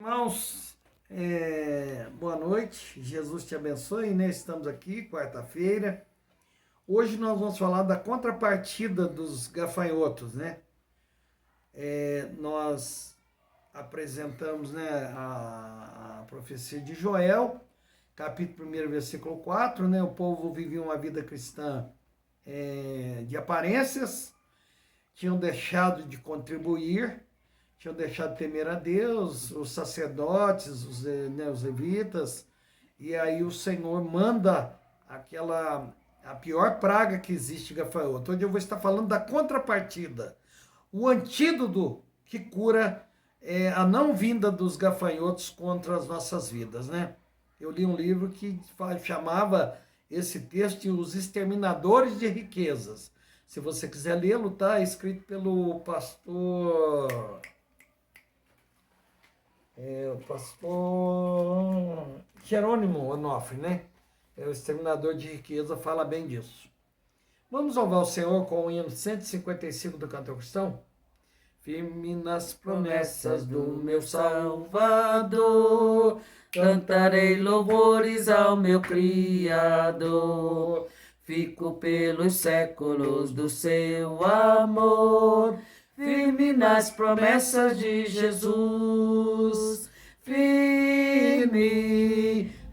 Irmãos, boa noite, Jesus te abençoe, né? Estamos aqui, quarta-feira. Hoje nós vamos falar da contrapartida dos gafanhotos, né? Nós apresentamos, né, a profecia de Joel, capítulo 1, versículo 4, né? O povo vivia uma vida cristã de aparências, tinham deixado de contribuir, tinham deixado de temer a Deus, os sacerdotes, os levitas, e aí o Senhor manda a pior praga que existe, gafanhoto. Hoje eu vou estar falando da contrapartida, o antídoto que cura a não vinda dos gafanhotos contra as nossas vidas, né? Eu li um livro que chamava esse texto de Os Exterminadores de Riquezas. Se você quiser lê-lo, tá escrito pelo pastor Jerônimo Onofre, né? O Exterminador de Riqueza, fala bem disso. Vamos louvar o Senhor com o hino 155 do Cantor Cristão? Firme nas promessas do meu Salvador, cantarei louvores ao meu Criador. Fico pelos séculos do seu amor, firme nas promessas de Jesus. Firme,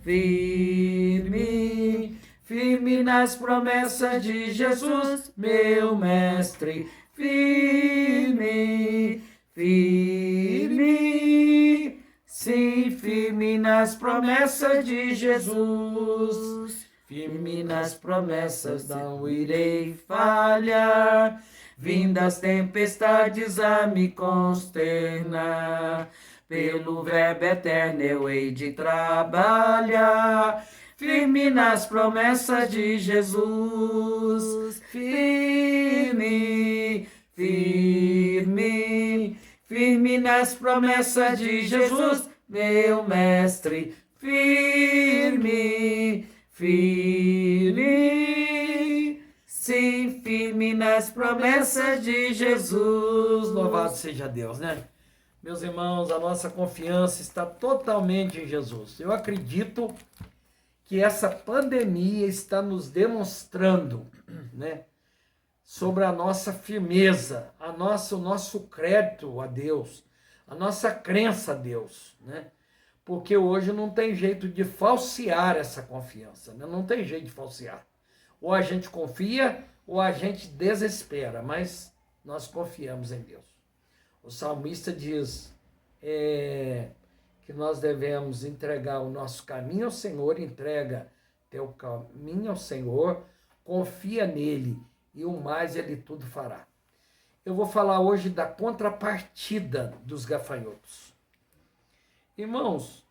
firme, firme nas promessas de Jesus, meu mestre. Firme, firme, sim, firme nas promessas de Jesus. Firme nas promessas, não irei falhar. Vindas tempestades a me consternar, pelo verbo eterno eu hei de trabalhar. Firme nas promessas de Jesus, firme, firme, firme nas promessas de Jesus, meu mestre, firme, firme, sim, firme nas promessas de Jesus. Louvado seja Deus, né? Meus irmãos, a nossa confiança está totalmente em Jesus. Eu acredito que essa pandemia está nos demonstrando, né, sobre a nossa firmeza, o nosso crédito a Deus, a nossa crença a Deus, né? Porque hoje não tem jeito de falsear essa confiança, né? Não tem jeito de falsear. Ou a gente confia ou a gente desespera, mas nós confiamos em Deus. O salmista diz que nós devemos entregar o nosso caminho ao Senhor, entrega teu caminho ao Senhor, confia nele e o mais ele tudo fará. Eu vou falar hoje da contrapartida dos gafanhotos. Irmãos,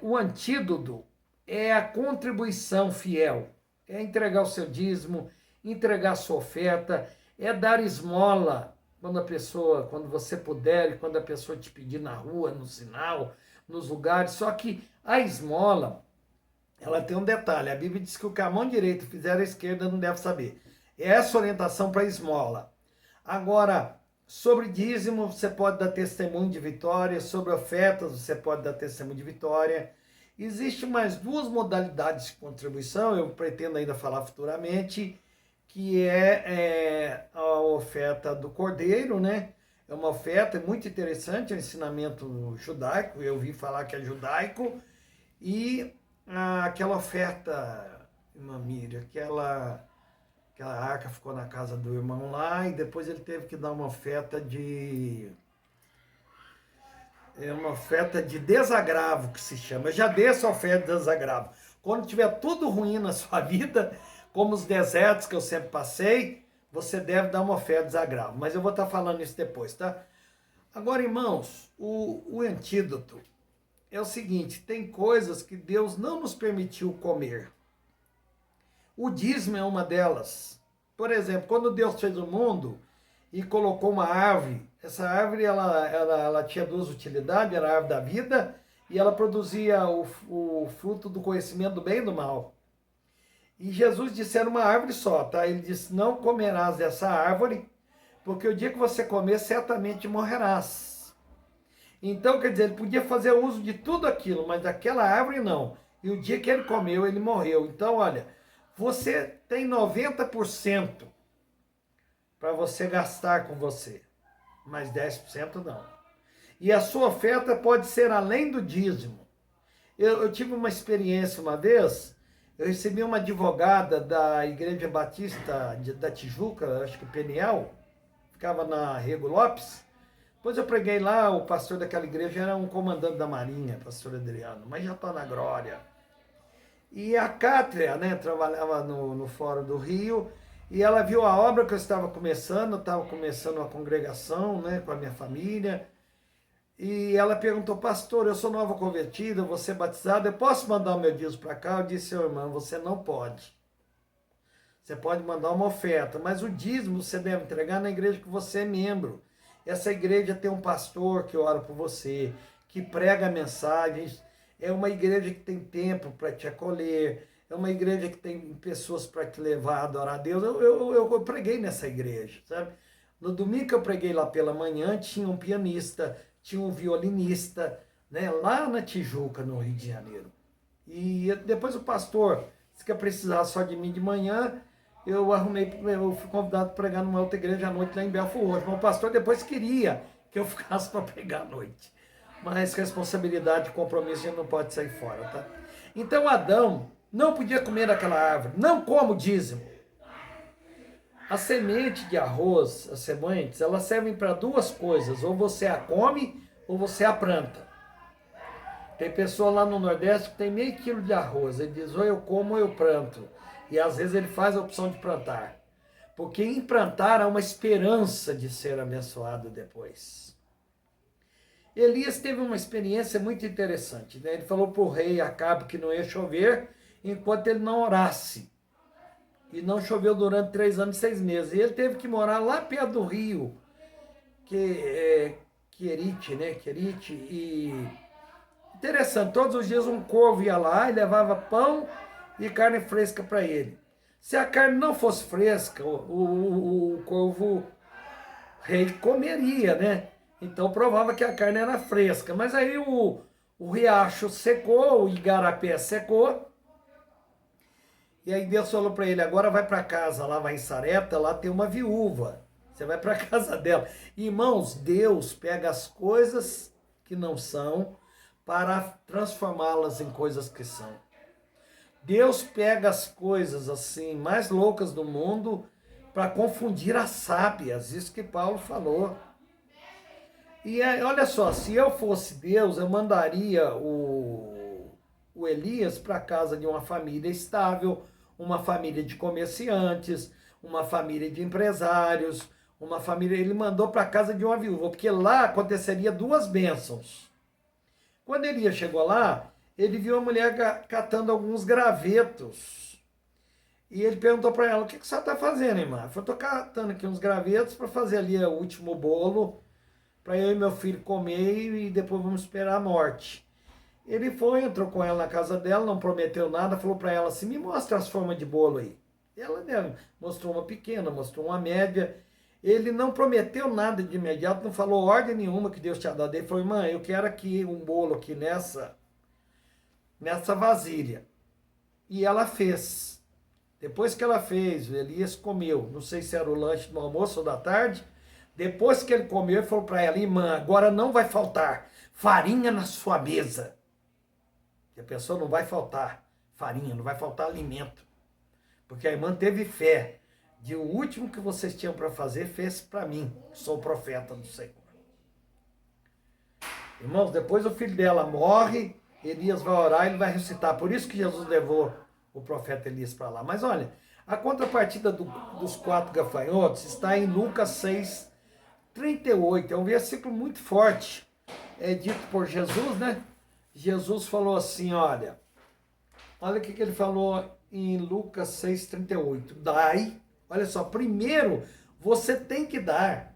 o antídoto é a contribuição fiel, é entregar o seu dízimo, entregar a sua oferta, é dar esmola quando você puder, quando a pessoa te pedir na rua, no sinal, nos lugares. Só que a esmola, ela tem um detalhe. A Bíblia diz que o que a mão direita fizer, a esquerda não deve saber. É essa orientação para a esmola. Agora, sobre dízimo, você pode dar testemunho de vitória. Sobre ofertas, você pode dar testemunho de vitória. Existem mais duas modalidades de contribuição, eu pretendo ainda falar futuramente, que é a oferta do cordeiro, né? É uma oferta muito interessante, é um ensinamento judaico, eu ouvi falar que é judaico, e aquela oferta, irmã Miriam, aquela arca ficou na casa do irmão lá, e depois ele teve que dar uma oferta uma oferta de desagravo, que se chama. Eu já dei essa oferta de desagravo. Quando tiver tudo ruim na sua vida, como os desertos que eu sempre passei, você deve dar uma oferta de desagravo. Mas eu vou estar falando isso depois, tá? Agora, irmãos, o antídoto é o seguinte: tem coisas que Deus não nos permitiu comer. O dízimo é uma delas. Por exemplo, quando Deus fez o mundo e colocou uma árvore, essa árvore ela tinha duas utilidades, era a árvore da vida e ela produzia o fruto do conhecimento do bem e do mal. E Jesus disse, era uma árvore só, tá? Ele disse, não comerás dessa árvore, porque o dia que você comer, certamente morrerás. Então, quer dizer, ele podia fazer uso de tudo aquilo, mas daquela árvore não. E o dia que ele comeu, ele morreu. Então, olha, você tem 90% para você gastar com você, mas 10% não. E a sua oferta pode ser além do dízimo. Eu tive uma experiência uma vez, eu recebi uma advogada da Igreja Batista da Tijuca, acho que Peniel, ficava na Rego Lopes. Depois eu preguei lá, o pastor daquela igreja era um comandante da Marinha, pastor Adriano, mas já está na glória. E a Cátria, né, trabalhava no Fórum do Rio, e ela viu a obra que eu estava começando uma congregação, né, com a minha família, e ela perguntou, pastor, eu sou nova convertida, vou ser batizada, eu posso mandar o meu dízimo para cá? Eu disse, irmão, você não pode. Você pode mandar uma oferta, mas o dízimo você deve entregar na igreja que você é membro. Essa igreja tem um pastor que ora por você, que prega mensagens, é uma igreja que tem tempo para te acolher, é uma igreja que tem pessoas para te levar a adorar a Deus. Eu preguei nessa igreja, sabe? No domingo que eu preguei lá pela manhã, tinha um pianista, tinha um violinista, né, lá na Tijuca, no Rio de Janeiro. E depois o pastor disse que ia precisar só de mim de manhã, eu fui convidado para pregar numa outra igreja à noite lá em Belfort Roxo. Mas o pastor depois queria que eu ficasse para pregar à noite. Mas responsabilidade e compromisso a gente não pode sair fora, tá? Então Adão não podia comer daquela árvore, não como dízimo. A semente de arroz, as sementes, elas servem para duas coisas, ou você a come ou você a planta. Tem pessoa lá no Nordeste que tem meio quilo de arroz, ele diz, ou eu como ou eu planto. E às vezes ele faz a opção de plantar. Porque em plantar há uma esperança de ser abençoado depois. Elias teve uma experiência muito interessante, né? Ele falou para o rei Acabe que não ia chover enquanto ele não orasse. E não choveu durante 3 anos e 6 meses. E ele teve que morar lá perto do rio, Querite, né? Querite. E interessante, todos os dias um corvo ia lá e levava pão e carne fresca para ele. Se a carne não fosse fresca, o corvo rei comeria, né? Então provava que a carne era fresca. Mas aí o riacho secou, o igarapé secou. E aí Deus falou para ele, agora vai para casa, lá vai em Sarepta, lá tem uma viúva. Você vai para casa dela. Irmãos, Deus pega as coisas que não são para transformá-las em coisas que são. Deus pega as coisas assim mais loucas do mundo para confundir as sábias, isso que Paulo falou. E olha só, se eu fosse Deus, eu mandaria o Elias para casa de uma família estável, uma família de comerciantes, uma família de empresários, uma família. Ele mandou para casa de uma viúva, porque lá aconteceria 2 bênçãos. Quando Elias chegou lá, ele viu a mulher catando alguns gravetos. E ele perguntou para ela, o que você está fazendo, irmã? Eu falei, estou catando aqui uns gravetos para fazer ali o último bolo, para eu e meu filho comer e depois vamos esperar a morte. Ele foi, entrou com ela na casa dela, não prometeu nada, falou para ela assim, me mostra as formas de bolo aí. Ela mesmo mostrou uma pequena, mostrou uma média. Ele não prometeu nada de imediato, não falou ordem nenhuma que Deus tinha dado. Ele falou, irmã, eu quero aqui um bolo aqui nessa vasilha. E ela fez. Depois que ela fez, o Elias comeu. Não sei se era o lanche do almoço ou da tarde. Depois que ele comeu, ele falou para ela, irmã, agora não vai faltar farinha na sua mesa. E a pessoa não vai faltar farinha, não vai faltar alimento. Porque a irmã teve fé de o último que vocês tinham para fazer, fez para mim, que sou o profeta do Senhor. Irmãos, depois o filho dela morre, Elias vai orar e ele vai ressuscitar. Por isso que Jesus levou o profeta Elias para lá. Mas olha, a contrapartida dos 4 gafanhotos está em Lucas 6, 38. É um versículo muito forte. É dito por Jesus, né? Jesus falou assim, olha o que ele falou em Lucas 6, 38. Dai, olha só, primeiro você tem que dar.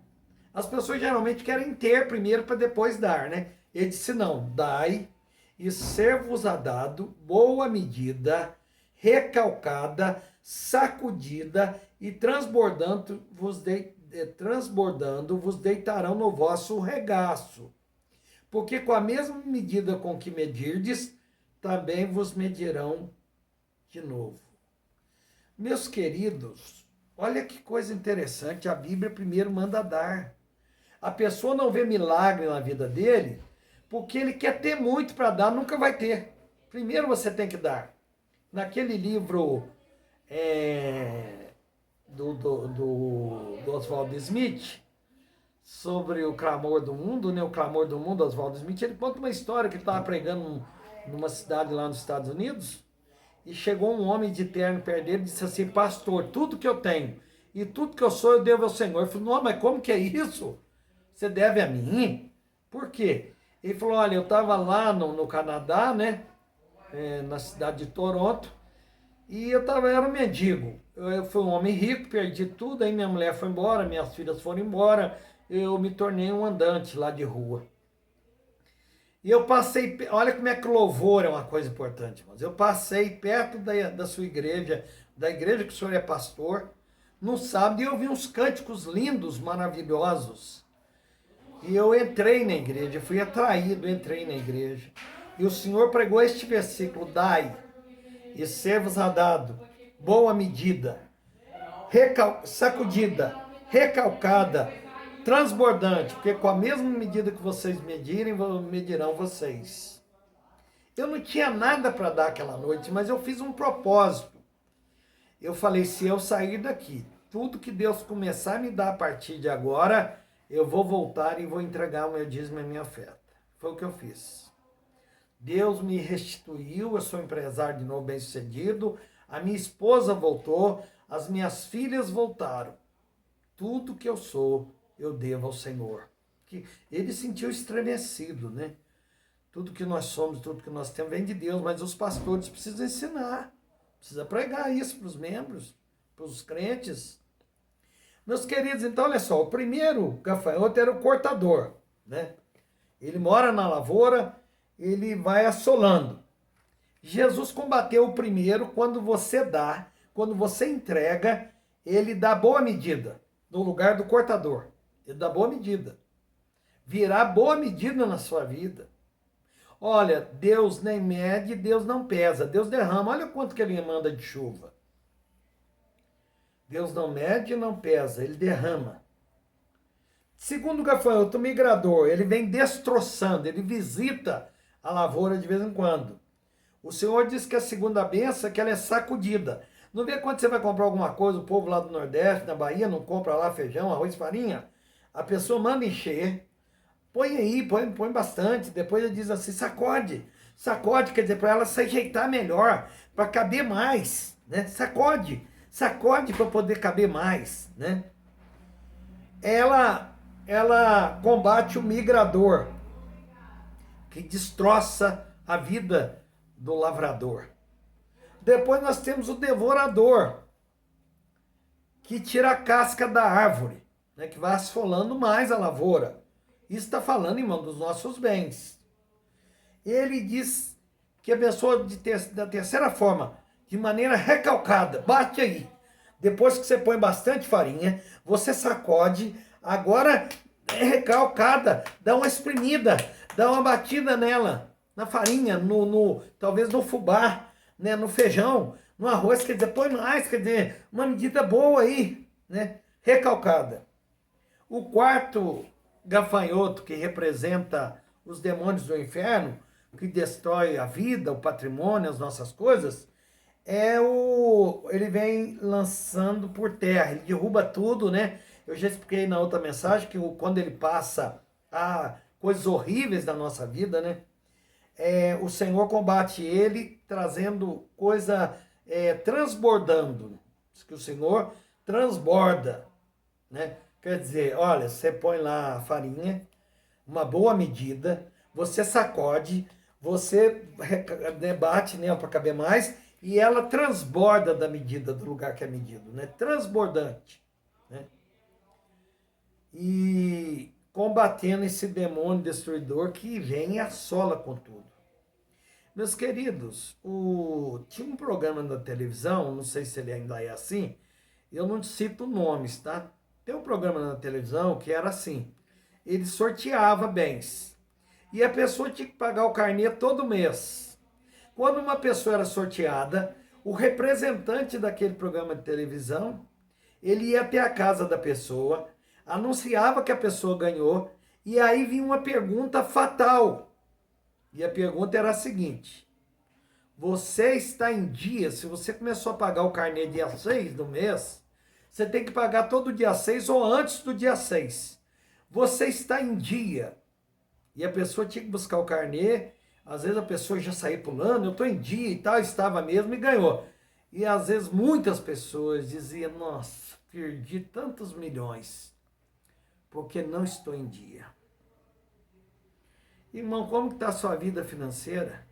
As pessoas geralmente querem ter primeiro para depois dar, né? Ele disse, não, dai e ser-vos-á dado boa medida, recalcada, sacudida e transbordando vos deitarão no vosso regaço. Porque com a mesma medida com que medirdes, também vos medirão de novo. Meus queridos, olha que coisa interessante, a Bíblia primeiro manda dar. A pessoa não vê milagre na vida dele, porque ele quer ter muito para dar, nunca vai ter. Primeiro você tem que dar. Naquele livro do Oswald Smith, sobre o clamor do mundo, né? O clamor do mundo, Oswald Smith, ele conta uma história que ele estava pregando numa cidade lá nos Estados Unidos, e chegou um homem de terno perto dele e disse assim: pastor, tudo que eu tenho e tudo que eu sou eu devo ao Senhor. Ele falou: não, mas como que é isso? Você deve a mim? Por quê? Ele falou: olha, eu estava lá no Canadá, né? Na cidade de Toronto, e era um mendigo. Eu fui um homem rico, perdi tudo, aí minha mulher foi embora, minhas filhas foram embora, eu me tornei um andante lá de rua. E eu passei, olha como é que o louvor é uma coisa importante, irmãos. Eu passei perto da sua igreja, da igreja que o senhor é pastor, no sábado, e eu vi uns cânticos lindos, maravilhosos. E eu entrei na igreja, fui atraído, entrei na igreja. E o Senhor pregou este versículo: dai, e ser-vos-á dado, boa medida, sacudida, recalcada, transbordante, porque com a mesma medida que vocês medirem, medirão vocês. Eu não tinha nada para dar aquela noite, mas eu fiz um propósito. Eu falei: se eu sair daqui, tudo que Deus começar a me dar a partir de agora, eu vou voltar e vou entregar o meu dízimo e a minha oferta. Foi o que eu fiz. Deus me restituiu, eu sou empresário de novo, bem-sucedido, a minha esposa voltou, as minhas filhas voltaram. Tudo que eu sou, eu devo ao Senhor. Que ele sentiu estremecido, né? Tudo que nós somos, tudo que nós temos vem de Deus, mas os pastores precisam ensinar, precisam pregar isso para os membros, para os crentes. Meus queridos, então olha só, o primeiro gafanhoto era o cortador, né? Ele mora na lavoura, ele vai assolando. Jesus combateu o primeiro quando você dá, quando você entrega, ele dá boa medida, no lugar do cortador. Ele dá boa medida. Virá boa medida na sua vida. Olha, Deus nem mede, Deus não pesa, Deus derrama. Olha quanto que ele manda de chuva. Deus não mede e não pesa, ele derrama. Segundo gafanhoto, o migrador, ele vem destroçando, ele visita a lavoura de vez em quando. O Senhor diz que a segunda benção é que ela é sacudida. Não vê quando você vai comprar alguma coisa, o povo lá do Nordeste, na Bahia, não compra lá feijão, arroz, farinha? A pessoa manda encher, põe aí, põe bastante, depois ele diz assim: sacode. Sacode quer dizer para ela se ajeitar melhor, para caber mais, né? Sacode para poder caber mais, né? Ela combate o migrador, que destroça a vida do lavrador. Depois nós temos o devorador, que tira a casca da árvore, né, que vai asfolando mais a lavoura. Isso está falando, irmão, dos nossos bens. Ele diz que a pessoa da terceira forma, de maneira recalcada, bate aí. Depois que você põe bastante farinha, você sacode, agora é recalcada, dá uma espremida, dá uma batida nela, na farinha, talvez no fubá, né, no feijão, no arroz, quer dizer, põe mais, quer dizer, uma medida boa aí, né, recalcada. O quarto gafanhoto, que representa os demônios do inferno, que destrói a vida, o patrimônio, as nossas coisas, ele vem lançando por terra, ele derruba tudo, né? Eu já expliquei na outra mensagem que quando ele passa a coisas horríveis da nossa vida, né? O Senhor combate ele trazendo coisa transbordando. Diz que o Senhor transborda, né? Quer dizer, olha, você põe lá a farinha, uma boa medida, você sacode, você bate nela para caber mais e ela transborda da medida do lugar que é medido, né? Transbordante, né? E combatendo esse demônio destruidor que vem e assola com tudo. Meus queridos, tinha um programa na televisão, não sei se ele ainda é assim, eu não cito nomes, tá? Tem um programa na televisão que era assim, ele sorteava bens. E a pessoa tinha que pagar o carnê todo mês. Quando uma pessoa era sorteada, o representante daquele programa de televisão, ele ia até a casa da pessoa, anunciava que a pessoa ganhou, e aí vinha uma pergunta fatal. E a pergunta era a seguinte: você está em dia, se você começou a pagar o carnê dia 6 do mês, você tem que pagar todo dia 6 ou antes do dia 6. Você está em dia. E a pessoa tinha que buscar o carnê, às vezes a pessoa já saía pulando, eu estou em dia e tal, estava mesmo e ganhou. E às vezes muitas pessoas diziam, nossa, perdi tantos milhões, porque não estou em dia. Irmão, como que está a sua vida financeira?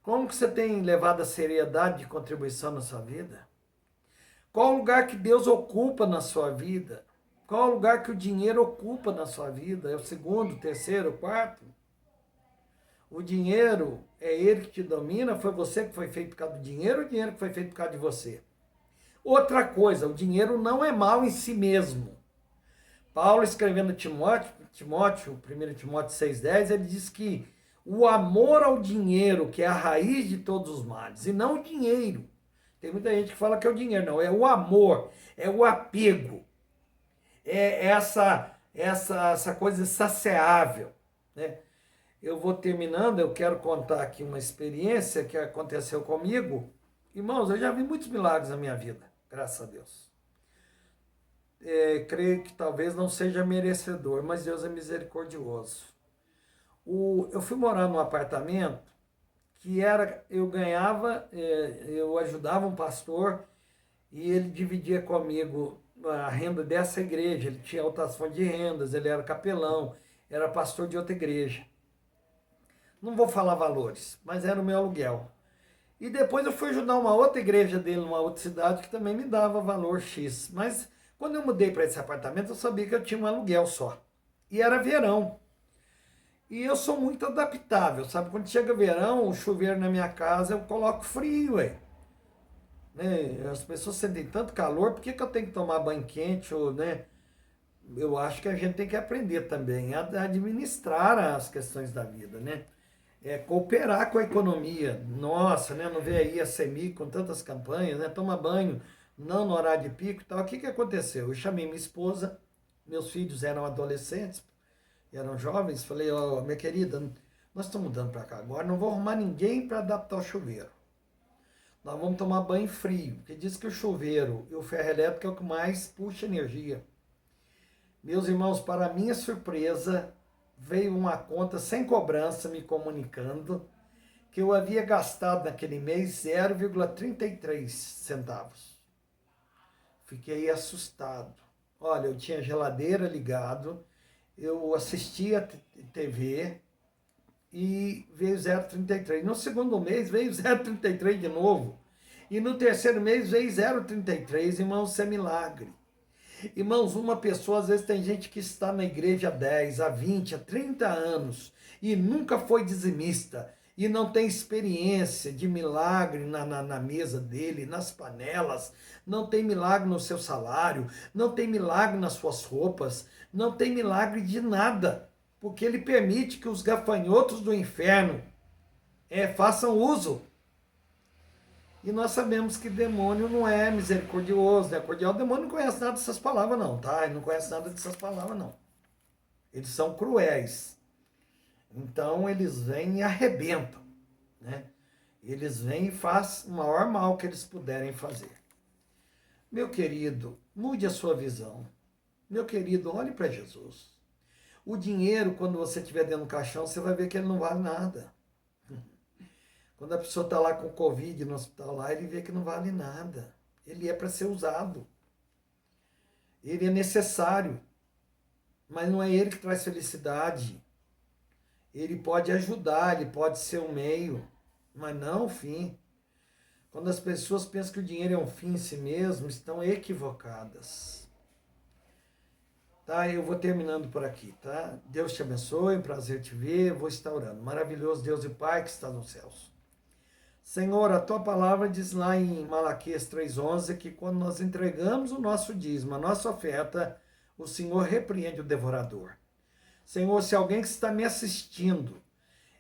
Como que você tem levado a seriedade de contribuição na sua vida? Qual o lugar que Deus ocupa na sua vida? Qual o lugar que o dinheiro ocupa na sua vida? É o segundo, terceiro, quarto? O dinheiro é ele que te domina? Foi você que foi feito por causa do dinheiro ou o dinheiro que foi feito por causa de você? Outra coisa, o dinheiro não é mal em si mesmo. Paulo, escrevendo Timóteo, 1 Timóteo 6,10, ele diz que o amor ao dinheiro, que é a raiz de todos os males, e não o dinheiro. Tem muita gente que fala que é o dinheiro, não, é o amor, é o apego, é essa coisa insaciável, né? Eu vou terminando, eu quero contar aqui uma experiência que aconteceu comigo. Irmãos, eu já vi muitos milagres na minha vida, graças a Deus. Creio que talvez não seja merecedor, mas Deus é misericordioso. Eu fui morar num apartamento que eu ganhava, eu ajudava um pastor e ele dividia comigo a renda dessa igreja. Ele tinha outras fontes de rendas, ele era capelão, era pastor de outra igreja. Não vou falar valores, mas era o meu aluguel. E depois eu fui ajudar uma outra igreja dele, numa outra cidade, que também me dava valor X. Mas quando eu mudei para esse apartamento, eu sabia que eu tinha um aluguel só. E era verão. E eu sou muito adaptável, sabe? Quando chega verão, o chuveiro na minha casa, eu coloco frio, ué. Né? As pessoas sentem tanto calor, por que eu tenho que tomar banho quente? Ou, né? Eu acho que a gente tem que aprender também a administrar as questões da vida, né? Cooperar com a economia. Nossa, né? Não vê aí a CEMIG com tantas campanhas, né? Toma banho, não no horário de pico e tal. O que aconteceu? Eu chamei minha esposa, meus filhos eram adolescentes, eram jovens, falei, ó, minha querida, nós estamos mudando para cá agora, não vou arrumar ninguém para adaptar o chuveiro. Nós vamos tomar banho frio, porque diz que o chuveiro e o ferro elétrico é o que mais puxa energia. Meus irmãos, para minha surpresa, veio uma conta sem cobrança me comunicando que eu havia gastado naquele mês 0,33 centavos. Fiquei assustado. Olha, eu tinha geladeira ligado, eu assistia TV e veio 0,33. No segundo mês veio 0,33 de novo. E no terceiro mês veio 0,33. Irmãos, isso é milagre. Irmãos, uma pessoa, às vezes tem gente que está na igreja há 10, há 20, há 30 anos e nunca foi dizimista e não tem experiência de milagre na mesa dele, nas panelas, não tem milagre no seu salário, não tem milagre nas suas roupas, não tem milagre de nada, porque ele permite que os gafanhotos do inferno façam uso. E nós sabemos que demônio não é misericordioso, né? Cordial, o demônio não conhece nada dessas palavras não, tá? Ele não conhece nada dessas palavras não. Eles são cruéis. Então eles vêm e arrebentam, né? Eles vêm e fazem o maior mal que eles puderem fazer. Meu querido, mude a sua visão. Meu querido, olhe para Jesus. O dinheiro, quando você estiver dentro do caixão, você vai ver que ele não vale nada. Quando a pessoa está lá com Covid no hospital, lá, ele vê que não vale nada. Ele é para ser usado. Ele é necessário. Mas não é ele que traz felicidade. Ele pode ajudar, ele pode ser um meio, mas não o fim. Quando as pessoas pensam que o dinheiro é um fim em si mesmo, estão equivocadas. Tá, eu vou terminando por aqui, tá? Deus te abençoe, um prazer te ver, eu vou estar orando. Maravilhoso Deus e Pai que está nos céus. Senhor, a tua palavra diz lá em Malaquias 3,11 que quando nós entregamos o nosso dízimo, a nossa oferta, o Senhor repreende o devorador. Senhor, se alguém que está me assistindo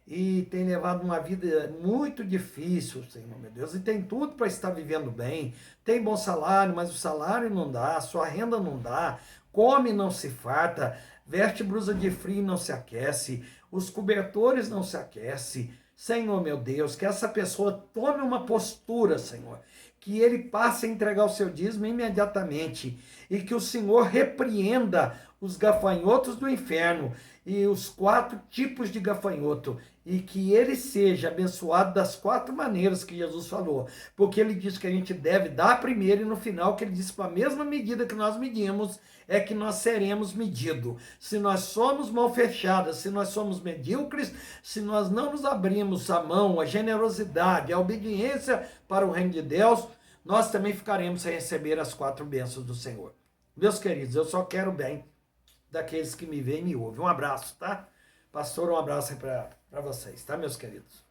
e tem levado uma vida muito difícil, Senhor, meu Deus, e tem tudo para estar vivendo bem, tem bom salário, mas o salário não dá, sua renda não dá, come e não se farta, veste blusa de frio e não se aquece, os cobertores não se aquecem. Senhor, meu Deus, que essa pessoa tome uma postura, Senhor, que ele passe a entregar o seu dízimo imediatamente e que o Senhor repreenda os gafanhotos do inferno e os 4 tipos de gafanhoto e que ele seja abençoado das 4 maneiras que Jesus falou, porque ele disse que a gente deve dar primeiro e no final que ele disse com a mesma medida que nós medimos é que nós seremos medidos. Se nós somos mal fechadas, se nós somos medíocres, se nós não nos abrimos a mão, a generosidade, a obediência para o reino de Deus, nós também ficaremos sem receber as 4 bênçãos do Senhor. Meus queridos, eu só quero bem daqueles que me veem e me ouvem. Um abraço, tá? Pastor, um abraço aí para vocês, tá, meus queridos?